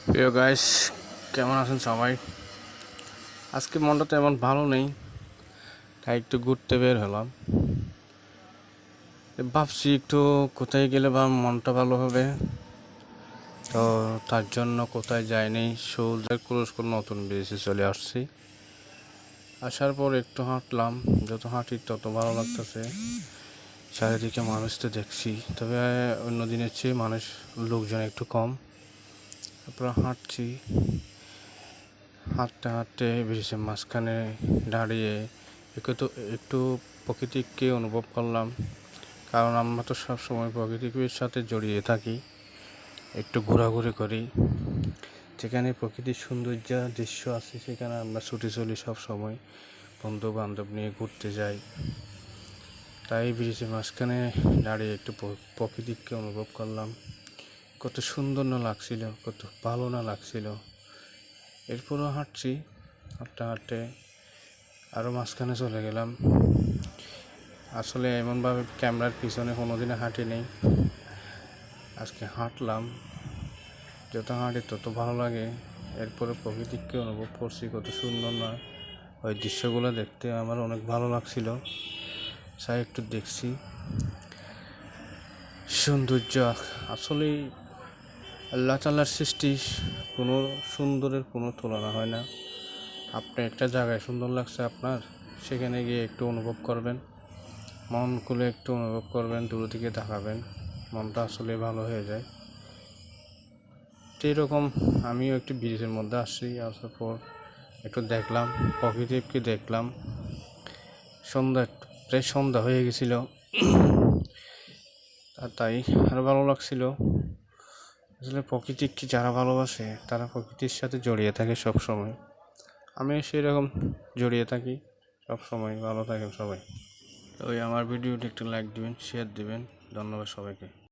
প্রিয় গাইস, কেমন আছেন সবাই? আজকে মনটা তেমন ভালো নেই, তাই একটু ঘুরতে বের হলাম। ভাবছি একটু কোথায় গেলে বা মনটা ভালো হবে। তো তার জন্য কোথায় যাইনি, সৌদের কুরস্কুর নতুন ব্রিজে চলে আসছি। আসার পর একটু হাঁটলাম, যত হাঁটি তত ভালো লাগতেছে। চারিদিকে মানুষ তো দেখছি, তবে অন্য দিনের চেয়ে লোকজন একটু কম। তারপর হাঁটছি, হাঁটতে হাঁটতে ব্রিজের মাঝখানে দাঁড়িয়ে একটু প্রকৃতিকে অনুভব করলাম, কারণ আমরা তো সবসময় প্রকৃতির সাথে জড়িয়ে থাকি। একটু ঘোরাঘুরি করি, যেখানে প্রকৃতির সৌন্দর্য দৃশ্য আছে সেখানে আমরা ছুটে চলি সবসময়, বন্ধু বান্ধব নিয়ে ঘুরতে যাই। তাই ব্রিজের মাঝখানে দাঁড়িয়ে একটু প্রকৃতিকে অনুভব করলাম। কত সুন্দর না লাগছিল, কত ভালো না লাগছিল। এরপরও হাঁটছি, হাঁটতে হাঁটতে আরও মাঝখানে চলে গেলাম। আসলে এমনভাবে ক্যামেরার পিছনে কোনোদিনও হাঁটি নেই, আজকে হাঁটলাম। যত হাঁটি তত ভালো লাগে। এরপরে প্রকৃতিকে অনুভব করছি, কত সুন্দর না। ওই দৃশ্যগুলো দেখতে আমার অনেক ভালো লাগছিল, তাই একটু দেখছি সৌন্দর্য। আসলেই আল্লাহ তাআলার সৃষ্টি, কোনো সুন্দরের কোনো তুলনা হয় না। আপনি একটা জায়গায় সুন্দর লাগছে আপনার, সেখানে গিয়ে একটু অনুভব করবেন, মন খুলে একটু অনুভব করবেন, দূর দিকে তাকাবেন, মনটা আসলে ভালো হয়ে যায়। তো এরকম আমিও একটু ব্রিজের মধ্যে আসছি, আসার পর একটু দেখলাম, প্রকৃতিকে দেখলাম। সন্ধ্যা, প্রায় সন্ধ্যা হয়ে গেছিল, আর তাই আরও ভালো লাগছিল। আসলে প্রকৃতিকে যারা ভালোবাসে তারা প্রকৃতির সাথে জড়িয়ে থাকে সব সময়। আমিও সেরকম জড়িয়ে থাকি সব সময়। ভালো থাকেন সবাই। তো আমার ভিডিওটি একটু লাইক দিবেন, শেয়ার দিবেন। ধন্যবাদ সবাইকে।